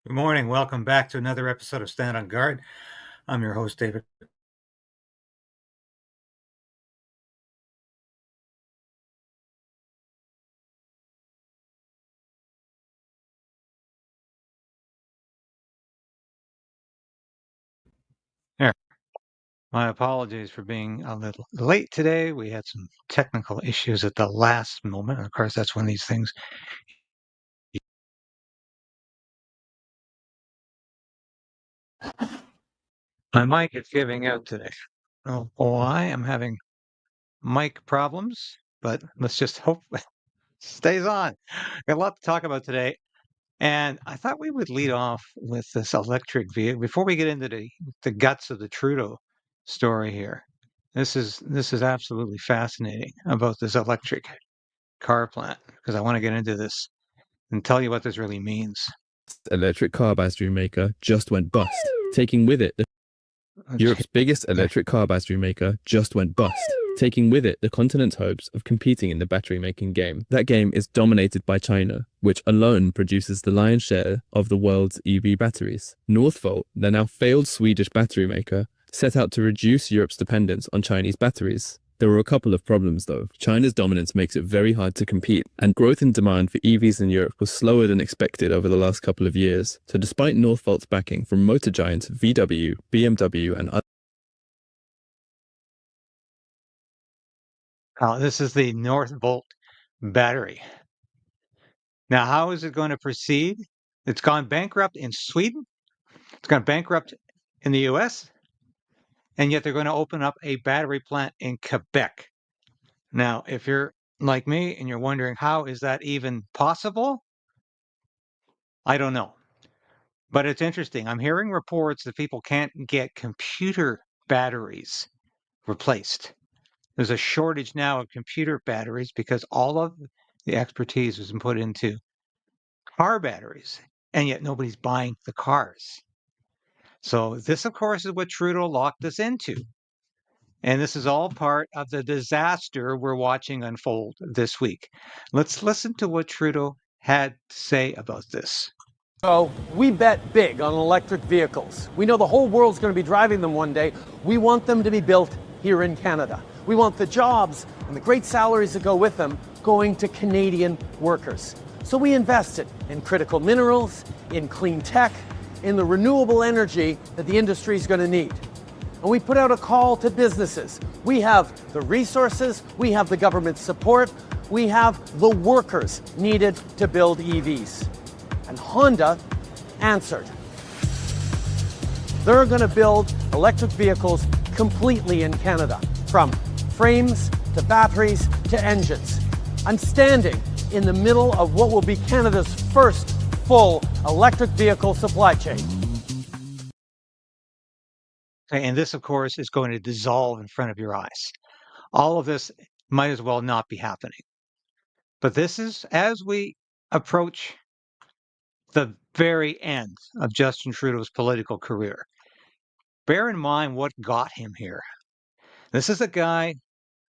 Good morning. Welcome back to another episode of Stand on Guard. I'm your host, David. Here. My apologies for being a little late today. We had some technical issues at the last moment. Of course, that's when these things. My mic is giving out today. Oh, why? I'm having mic problems, but let's just hope it stays on. Got a lot to talk about today. And I thought we would lead off with this electric vehicle before we get into the guts of the Trudeau story here. This is absolutely fascinating about this electric car plant because I want to get into this and tell you what this really means. Electric car battery maker just went bust, taking with it Europe's biggest electric car battery maker just went bust, taking with it the continent's hopes of competing in the battery making game. That game is dominated by China, which alone produces the lion's share of the world's EV batteries. Northvolt, the now failed Swedish battery maker, set out to reduce Europe's dependence on Chinese batteries. There were a couple of problems though. China's dominance makes it very hard to compete, and growth in demand for EVs in Europe was slower than expected over the last couple of years. So despite Northvolt's backing from motor giants VW, BMW and others. This is the Northvolt battery. Now, how is it going to proceed? It's gone bankrupt in Sweden. It's gone bankrupt in the US. And yet they're going to open up a battery plant in Quebec. Now, if you're like me and you're wondering how is that even possible, I don't know. But it's interesting. I'm hearing reports that people can't get computer batteries replaced. There's a shortage now of computer batteries because all of the expertise was put into car batteries, and yet nobody's buying the cars. So this, of course, is what Trudeau locked us into. And this is all part of the disaster we're watching unfold this week. Let's listen to what Trudeau had to say about this. So we bet big on electric vehicles. We know the whole world's going to be driving them one day. We want them to be built here in Canada. We want the jobs and the great salaries that go with them going to Canadian workers. So we invested in critical minerals, in clean tech, in the renewable energy that the industry is going to need. And we put out a call to businesses. We have the resources, we have the government support, we have the workers needed to build EVs. And Honda answered. They're going to build electric vehicles completely in Canada, from frames to batteries to engines. I'm standing in the middle of what will be Canada's first full electric vehicle supply chain. And this, of course, is going to dissolve in front of your eyes. All of this might as well not be happening. But this is as we approach the very end of Justin Trudeau's political career. Bear in mind what got him here. This is a guy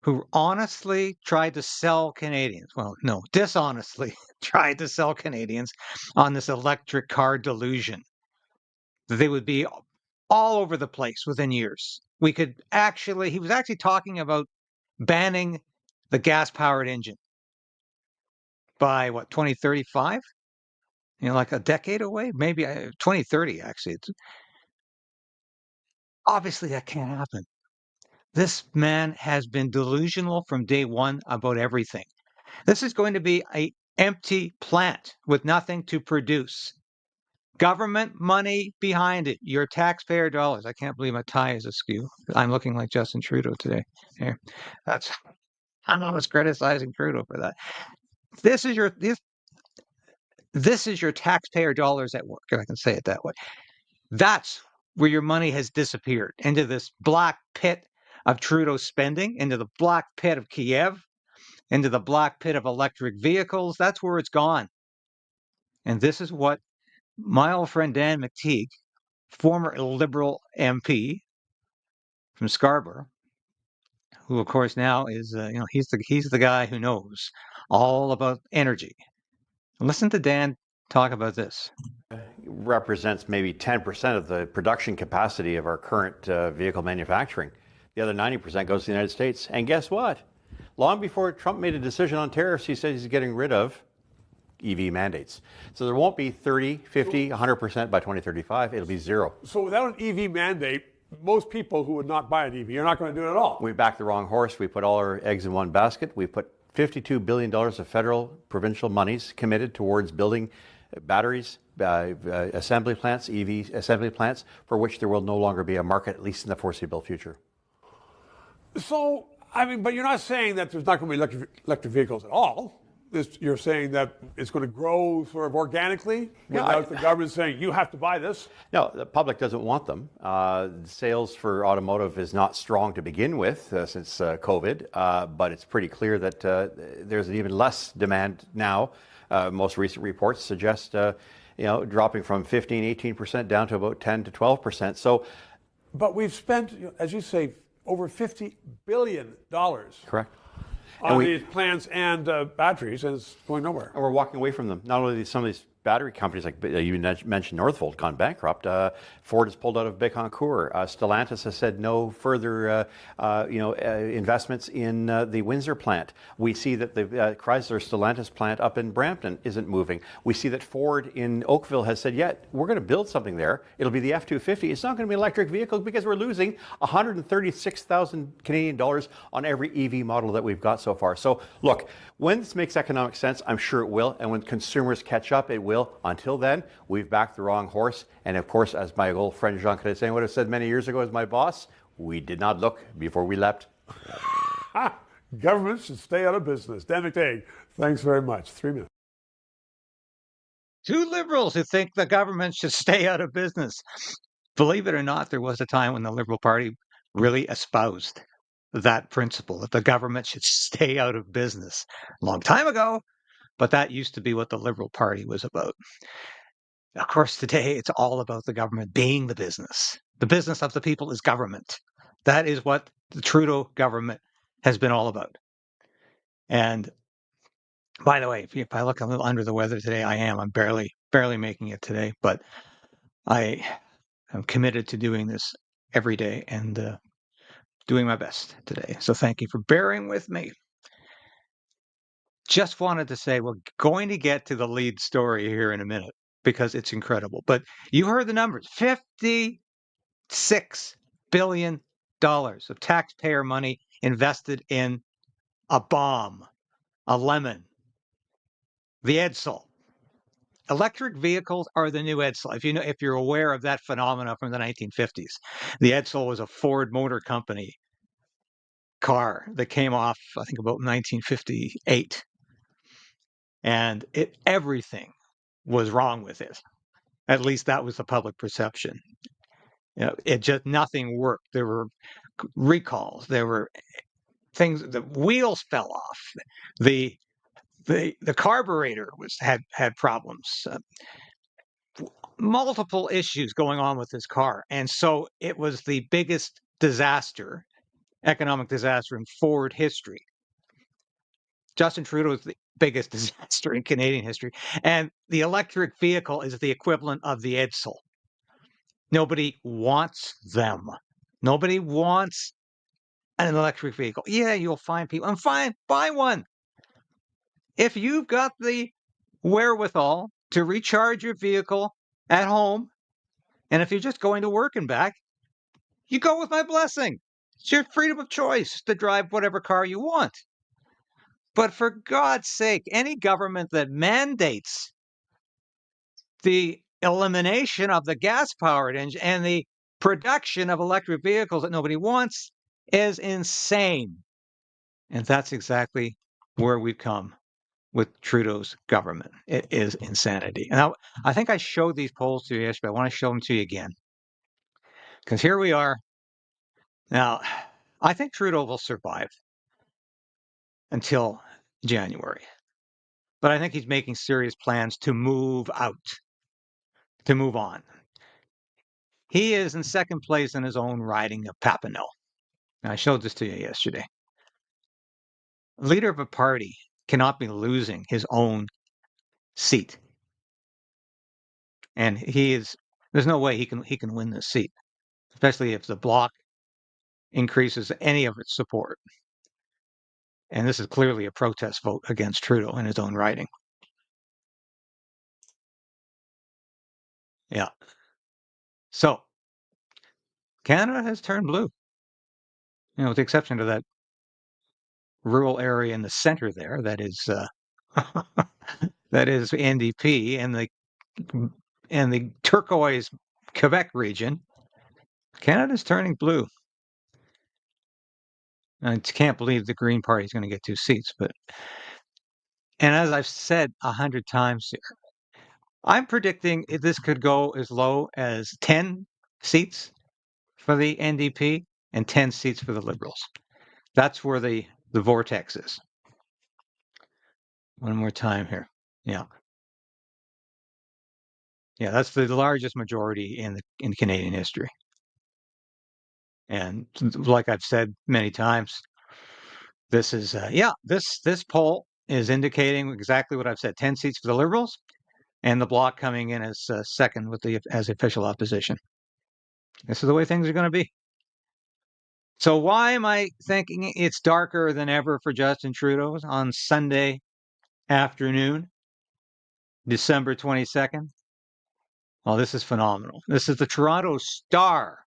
who honestly tried to sell Canadians, well, no, dishonestly tried to sell Canadians on this electric car delusion. That they would be all over the place within years. He was actually talking about banning the gas-powered engine by what, 2035? Like a decade away, maybe 2030, actually. Obviously, that can't happen. This man has been delusional from day one about everything. This is going to be an empty plant with nothing to produce. Government money behind it, your taxpayer dollars. I can't believe my tie is askew. I'm looking like Justin Trudeau today. Here, I'm almost criticizing Trudeau for that. This is your taxpayer dollars at work, if I can say it that way. That's where your money has disappeared, into this black pit of Trudeau spending, into the black pit of Kiev, into the black pit of electric vehicles. That's where it's gone. And this is what my old friend Dan McTeague, former Liberal MP from Scarborough, who of course now is, he's the guy who knows all about energy. Listen to Dan talk about this. represents maybe 10% of the production capacity of our current vehicle manufacturing. The other 90% goes to the United States. And guess what? Long before Trump made a decision on tariffs, he said he's getting rid of EV mandates. So there won't be 30, 50, 100% by 2035. It'll be zero. So without an EV mandate, most people who would not buy an EV are not going to do it at all. We backed the wrong horse. We put all our eggs in one basket. We put $52 billion of federal, provincial monies committed towards building batteries, assembly plants, EV assembly plants, for which there will no longer be a market, at least in the foreseeable future. So, I mean, but you're not saying that there's not going to be electric vehicles at all. You're saying that it's going to grow sort of organically without the government saying, you have to buy this? No, the public doesn't want them. Sales for automotive is not strong to begin with since COVID, but it's pretty clear that there's even less demand now. Most recent reports suggest, dropping from 15, 18% down to about 10 to 12%. So, but we've spent, as you say, over $50 billion. Correct. On these plants and batteries, and it's going nowhere. And we're walking away from them. Not only some of these battery companies, like you mentioned Northvolt, gone bankrupt. Ford has pulled out of Bécancour. Stellantis has said no further, investments in the Windsor plant. We see that the Chrysler Stellantis plant up in Brampton isn't moving. We see that Ford in Oakville has said, we're going to build something there. It'll be the F-250. It's not going to be electric vehicles because we're losing 136,000 Canadian dollars on every EV model that we've got so far. So look, when this makes economic sense, I'm sure it will. And when consumers catch up, it will. Until then, we've backed the wrong horse. And of course, as my old friend Jean Chrétien would have said many years ago as my boss, we did not look before we leapt. Government should stay out of business. Dan McDade, thanks very much. 3 minutes. Two liberals who think the government should stay out of business. Believe it or not, there was a time when the Liberal Party really espoused that principle, that the government should stay out of business. A long time ago, but that used to be what the Liberal Party was about. Of course, today it's all about the government being the business. The business of the people is government. That is what the Trudeau government has been all about. And by the way, if I look a little under the weather today, I am. I'm barely making it today, but I am committed to doing this every day and doing my best today. So thank you for bearing with me. Just wanted to say we're going to get to the lead story here in a minute because it's incredible. But you heard the numbers, $56 billion of taxpayer money invested in a bomb, a lemon, the Edsel. Electric vehicles are the new Edsel. If you're aware of that phenomena from the 1950s, the Edsel was a Ford Motor Company car that came off, I think, about 1958. And everything was wrong with it. At least that was the public perception. Nothing worked. There were recalls. There were things. The wheels fell off. The carburetor had problems. Multiple issues going on with this car, and so it was the biggest disaster, economic disaster in Ford history. Justin Trudeau is the biggest disaster in Canadian history. And the electric vehicle is the equivalent of the Edsel. Nobody wants them. Nobody wants an electric vehicle. Yeah, you'll find people. I'm fine, buy one. If you've got the wherewithal to recharge your vehicle at home, and if you're just going to work and back, you go with my blessing. It's your freedom of choice to drive whatever car you want. But for God's sake, any government that mandates the elimination of the gas-powered engine and the production of electric vehicles that nobody wants is insane. And that's exactly where we've come with Trudeau's government. It is insanity. Now, I think I showed these polls to you yesterday. I want to show them to you again. Because here we are. Now, I think Trudeau will survive until January. But I think he's making serious plans to move out, to move on. He is in second place in his own riding of Papineau. Now, I showed this to you yesterday. A leader of a party cannot be losing his own seat. and there's no way he can win this seat, especially if the Bloc increases any of its support. And this is clearly a protest vote against Trudeau in his own writing. Yeah. So Canada has turned blue, with the exception of that rural area in the center there that is that is NDP, and the turquoise Quebec region. Canada's turning blue. I can't believe the Green Party is going to get 2 seats, and as I've said 100 times here, I'm predicting this could go as low as 10 seats for the NDP and 10 seats for the Liberals. That's where the vortex is. One more time here. Yeah. Yeah, that's the largest majority in Canadian history. And like I've said many times, this is this poll is indicating exactly what I've said: 10 seats for the Liberals, and the Bloc coming in as second as official opposition. This is the way things are going to be. So why am I thinking it's darker than ever for Justin Trudeau on Sunday afternoon, December 22nd? Well, this is phenomenal. This is the Toronto Star.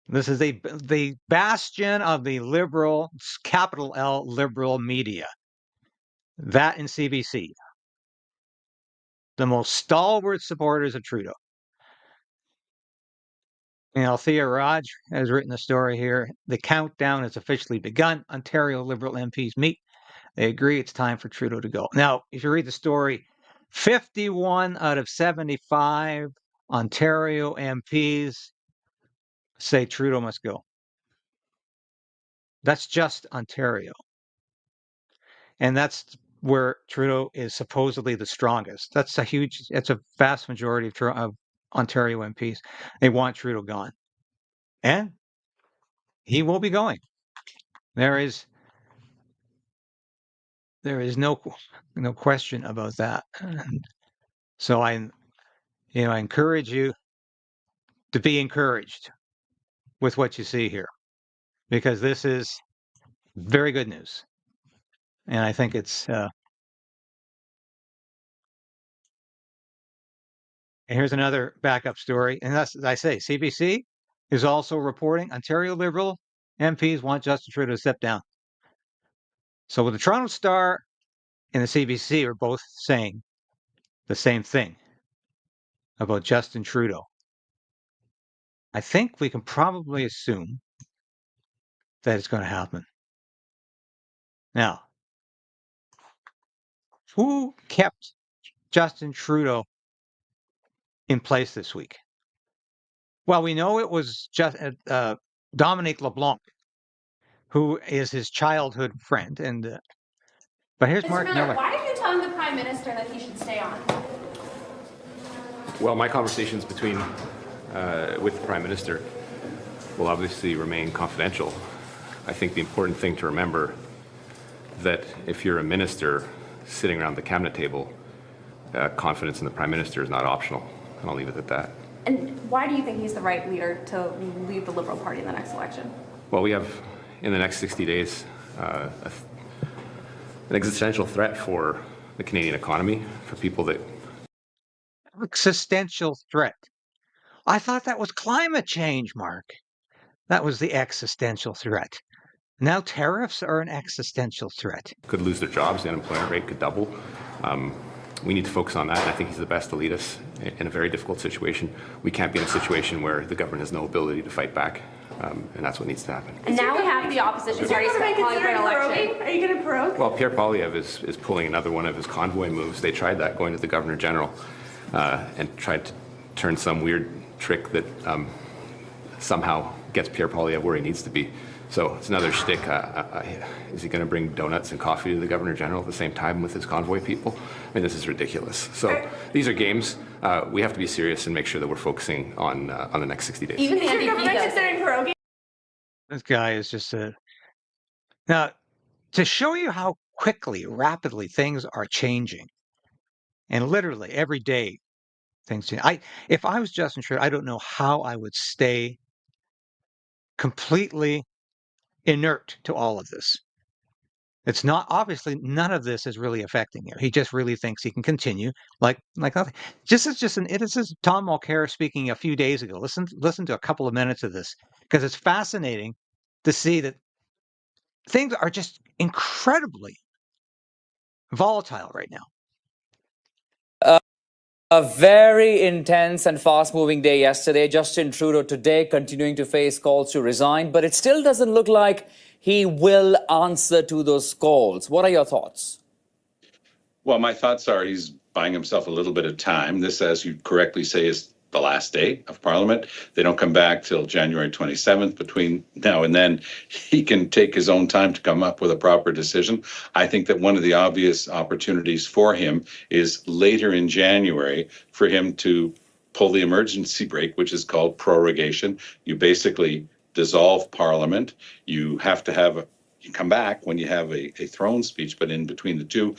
This is the bastion of the liberal, capital L, liberal media. That and CBC, the most stalwart supporters of Trudeau. Thea Raj has written a story here. The countdown has officially begun. Ontario Liberal MPs meet. They agree it's time for Trudeau to go. Now, if you read the story, 51 out of 75 Ontario MPs say Trudeau must go. That's just Ontario. And that's where Trudeau is supposedly the strongest. That's a vast majority of Ontario MPs. They want Trudeau gone. And he will be going. There is no question about that. And so I encourage you to be encouraged with what you see here, because this is very good news. And I think it's and here's another backup story. And that's, as I say, CBC is also reporting Ontario Liberal MPs want Justin Trudeau to step down. So the Toronto Star and the CBC are both saying the same thing about Justin Trudeau. I think we can probably assume that it's going to happen. Now, who kept Justin Trudeau in place this week? Well, we know it was just Dominic LeBlanc, who is his childhood friend. And but here's Mark Miller. Why are you telling the Prime Minister that he should stay on? Well, my conversations with the Prime Minister will obviously remain confidential. I think the important thing to remember that if you're a minister sitting around the cabinet table, confidence in the Prime Minister is not optional, and I'll leave it at that. And why do you think he's the right leader to lead the Liberal Party in the next election? Well, we have, in the next 60 days, an existential threat for the Canadian economy, for people that... Existential threat. I thought that was climate change, Mark. That was the existential threat. Now tariffs are an existential threat. Could lose their jobs, the unemployment rate could double. We need to focus on that, and I think he's the best to lead us in a very difficult situation. We can't be in a situation where the government has no ability to fight back, and that's what needs to happen. And now we have the opposition parties calling for an election. Are you going to prorogue? Well, Pierre Poilievre is pulling another one of his convoy moves. They tried that going to the Governor General and tried to turn some weird trick that somehow gets Pierre Poilievre where he needs to be. So it's another shtick. Is he going to bring donuts and coffee to the Governor General at the same time with his convoy people? I mean, this is ridiculous. So these are games. We have to be serious and make sure that we're focusing on the next 60 days. Even the NDP considering proroguing? This guy is just a... Now, to show you how rapidly things are changing, and literally every day things change. If I was Justin Trudeau, I don't know how I would stay completely inert to all of this. It's not obviously none of this is really affecting him. He just really thinks he can continue like nothing. This is Tom Mulcair speaking a few days ago. Listen to a couple of minutes of this because it's fascinating to see that things are just incredibly volatile right now. A very intense and fast moving day yesterday. Justin Trudeau today continuing to face calls to resign, but it still doesn't look like he will answer to those calls. What are your thoughts? Well, my thoughts are he's buying himself a little bit of time. This, as you correctly say, is the last day of Parliament. They don't come back till January 27th. Between now and then, he can take his own time to come up with a proper decision. I think that one of the obvious opportunities for him is later in January for him to pull the emergency brake, which is called prorogation. You basically dissolve Parliament. You have to have you come back when you have a throne speech, but in between the two,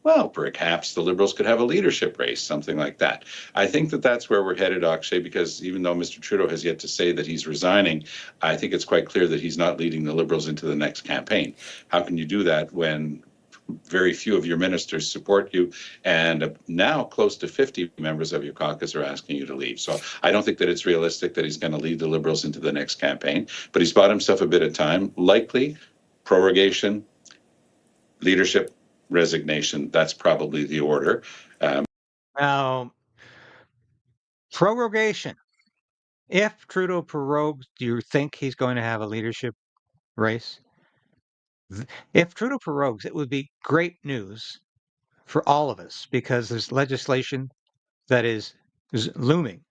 well, perhaps the Liberals could have a leadership race, something like that. I think that that's where we're headed, Akshay, because even though Mr. Trudeau has yet to say that he's resigning, I think it's quite clear that he's not leading the Liberals into the next campaign. How can you do that when very few of your ministers support you, and now close to 50 members of your caucus are asking you to leave? So I don't think that it's realistic that he's going to lead the Liberals into the next campaign, but he's bought himself a bit of time. Likely prorogation, leadership, resignation. That's probably the order. Now, prorogation. If Trudeau prorogues, do you think he's going to have a leadership race? If Trudeau prorogues, it would be great news for all of us because there's legislation that is looming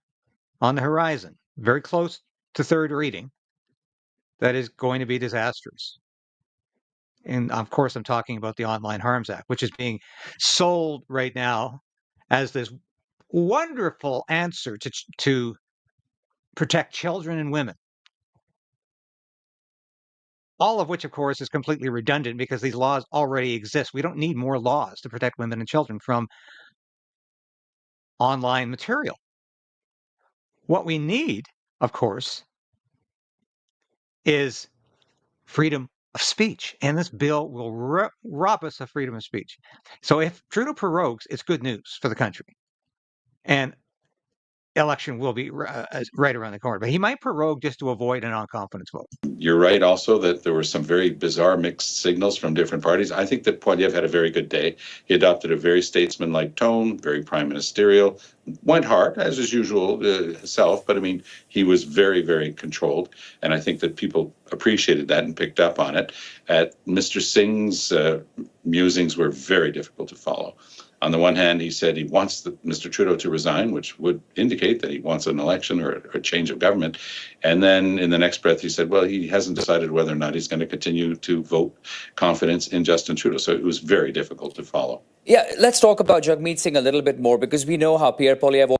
on the horizon, very close to third reading, that is going to be disastrous. And of course, I'm talking about the Online Harms Act, which is being sold right now as this wonderful answer to protect children and women. All of which, of course, is completely redundant because these laws already exist. We don't need more laws to protect women and children from online material. What we need, of course, is freedom of speech. And this bill will rob us of freedom of speech. So if Trudeau prorogues, it's good news for the country. And election will be right around the corner. But he might prorogue just to avoid a non-confidence vote. You're right also that there were some very bizarre mixed signals from different parties. I think that Poilievre had a very good day. He adopted a very statesman-like tone, very prime ministerial, went hard, as is usual himself, but I mean, he was very, very controlled. And I think that people appreciated that and picked up on it. Mr. Singh's musings were very difficult to follow. On the one hand, he said he wants Mr. Trudeau to resign, which would indicate that he wants an election or a change of government. And then in the next breath, he said, well, he hasn't decided whether or not he's going to continue to vote confidence in Justin Trudeau. So it was very difficult to follow. Yeah, let's talk about Jagmeet Singh a little bit more because we know how Pierre Poilievre...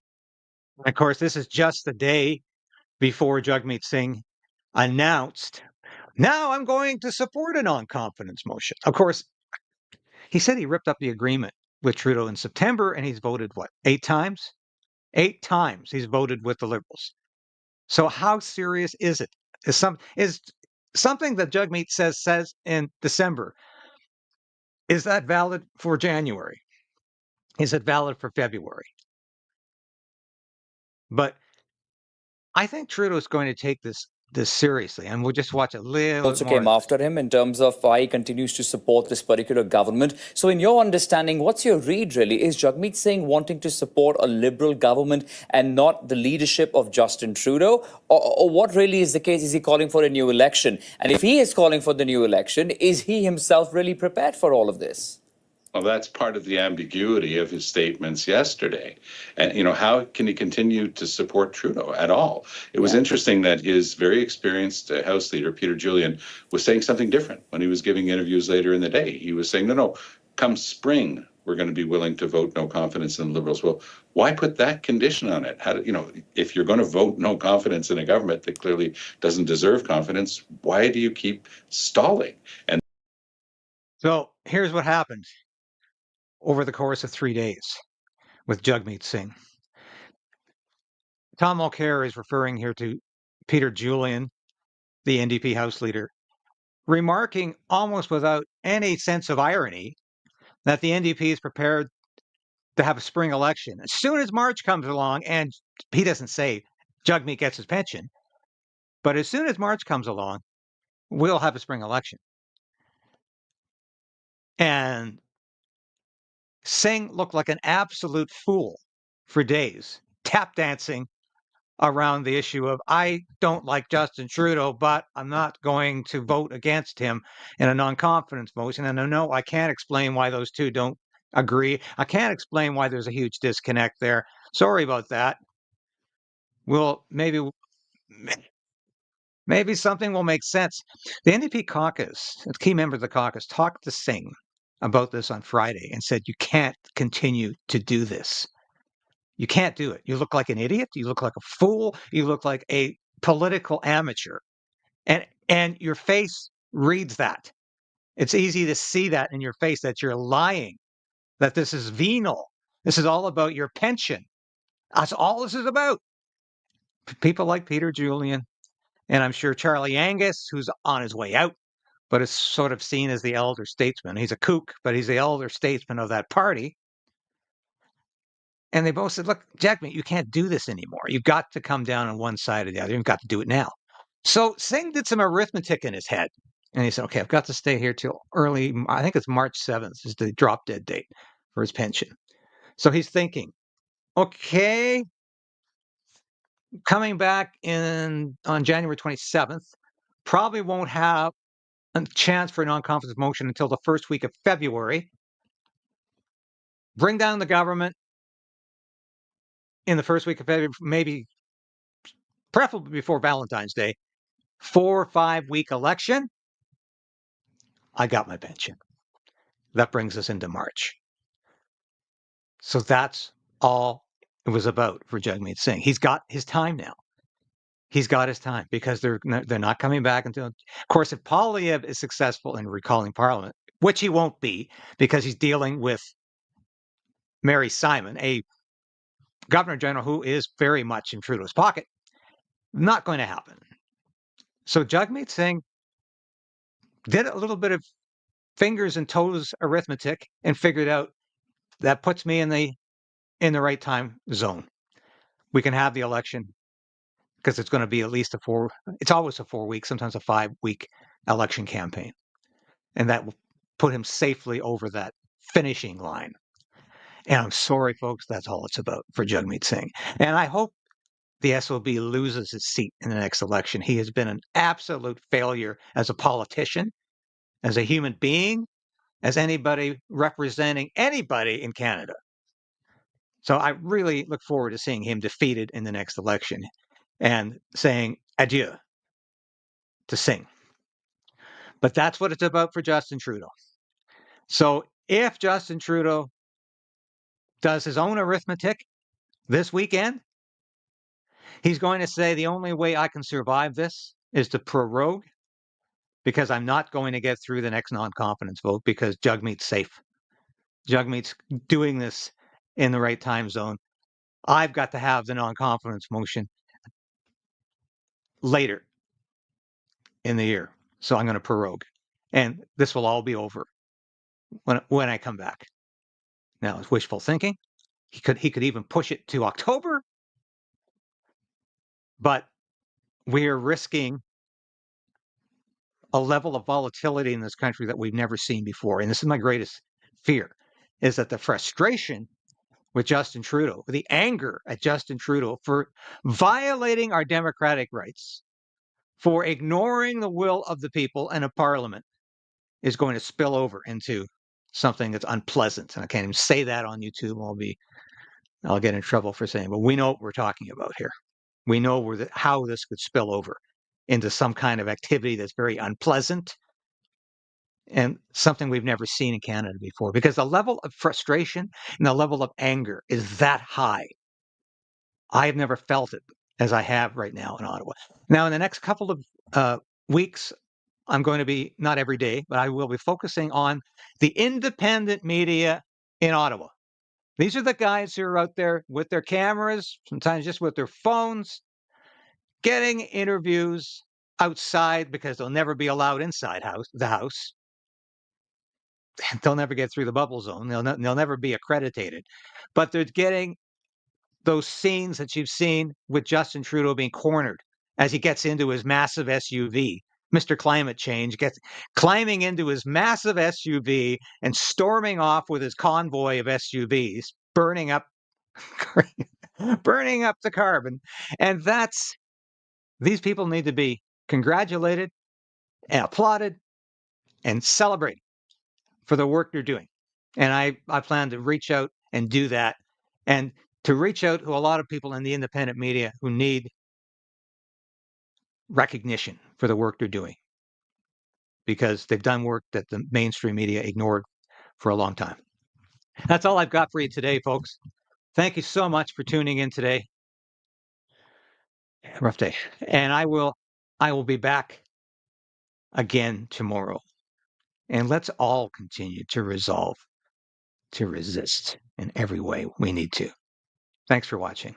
Of course, this is just the day before Jagmeet Singh announced, now I'm going to support a non-confidence motion. Of course, he said he ripped up the agreement with Trudeau in September, and he's voted, what, 8 times? 8 times he's voted with the Liberals. So how serious is it? Is something that Jagmeet says in December, is that valid for January? Is it valid for February? But I think Trudeau's going to take this seriously, and we'll just watch a little also more. Came after him in terms of why he continues to support this particular government. So in your understanding, what's your read really? Is Jagmeet Singh wanting to support a Liberal government and not the leadership of Justin Trudeau? Or what really is the case? Is he calling for a new election? And if he is calling for the new election, is he himself really prepared for all of this? Well, that's part of the ambiguity of his statements yesterday. And, how can he continue to support Trudeau at all? It was interesting that his very experienced House leader, Peter Julian, was saying something different when he was giving interviews later in the day. He was saying, no, come spring, we're going to be willing to vote no confidence in the Liberals. Well, why put that condition on it? If you're going to vote no confidence in a government that clearly doesn't deserve confidence, why do you keep stalling? And so here's what happened over the course of 3 days with Jagmeet Singh. Tom Mulcair is referring here to Peter Julian, the NDP House Leader, remarking almost without any sense of irony that the NDP is prepared to have a spring election. As soon as March comes along, and he doesn't say Jagmeet gets his pension, but as soon as March comes along, we'll have a spring election. And Singh looked like an absolute fool for days, tap dancing around the issue of, I don't like Justin Trudeau, but I'm not going to vote against him in a non-confidence motion. And I know I can't explain why those two don't agree. I can't explain why there's a huge disconnect there. Sorry about that. Well, maybe something will make sense. The NDP caucus, a key member of the caucus, talked to Singh about this on Friday and said, you can't continue to do this. You can't do it. You look like an idiot. You look like a fool. You look like a political amateur. And your face reads that. It's easy to see that in your face, that you're lying, that this is venal. This is all about your pension. That's all this is about. People like Peter Julian, and I'm sure Charlie Angus, who's on his way out, but is sort of seen as the elder statesman. He's a kook, but he's the elder statesman of that party. And they both said, look, Jagmeet, you can't do this anymore. You've got to come down on one side or the other. You've got to do it now. So Singh did some arithmetic in his head. And he said, okay, I've got to stay here till early, I think it's March 7th is the drop dead date for his pension. So he's thinking, okay, coming back on January 27th, probably won't have a chance for a non-confidence motion until the first week of February. Bring down the government in the first week of February, maybe preferably before Valentine's Day. 4 or 5 week election. I got my pension. That brings us into March. So that's all it was about for Jagmeet Singh. He's got his time now. He's got his time because they're not coming back until, of course, if Poilievre is successful in recalling Parliament, which he won't be because he's dealing with Mary Simon, a Governor General who is very much in Trudeau's pocket. Not going to happen. So Jagmeet Singh did a little bit of fingers and toes arithmetic and figured out that puts me in the right time zone. We can have the election because it's going to be at least it's always a 4 week, sometimes a 5 week election campaign. And that will put him safely over that finishing line. And I'm sorry, folks, that's all it's about for Jagmeet Singh. And I hope the SOB loses his seat in the next election. He has been an absolute failure as a politician, as a human being, as anybody representing anybody in Canada. So I really look forward to seeing him defeated in the next election and saying adieu to Singh. But that's what it's about for Justin Trudeau. So if Justin Trudeau does his own arithmetic this weekend, he's going to say the only way I can survive this is to prorogue because I'm not going to get through the next non-confidence vote because Jagmeet's safe. Jagmeet's doing this in the right time zone. I've got to have the non-confidence motion later in the year. So I'm going to prorogue. And this will all be over when I come back. Now, it's wishful thinking. He could even push it to October. But we're risking a level of volatility in this country that we've never seen before. And this is my greatest fear, is that the frustration with Justin Trudeau, the anger at Justin Trudeau for violating our democratic rights, for ignoring the will of the people and of Parliament, is going to spill over into something that's unpleasant. And I can't even say that on YouTube. I'll get in trouble for saying, but we know what we're talking about here. We know how this could spill over into some kind of activity that's very unpleasant and something we've never seen in Canada before, because the level of frustration and the level of anger is that high. I have never felt it as I have right now in Ottawa. Now, in the next couple of weeks, I'm going to be, not every day, but I will be focusing on the independent media in Ottawa. These are the guys who are out there with their cameras, sometimes just with their phones, getting interviews outside because they'll never be allowed inside the house. They'll never get through the bubble zone. They'll never be accredited. But they're getting those scenes that you've seen with Justin Trudeau being cornered as he gets into his massive SUV. Mr. Climate Change gets climbing into his massive SUV and storming off with his convoy of SUVs, burning up the carbon. And these people need to be congratulated and applauded and celebrated for the work they're doing. And I plan to reach out and do that, and to reach out to a lot of people in the independent media who need recognition for the work they're doing, because they've done work that the mainstream media ignored for a long time. That's all I've got for you today, folks. Thank you so much for tuning in today. Rough day. And I will be back again tomorrow. And let's all continue to resolve to resist in every way we need to. Thanks for watching.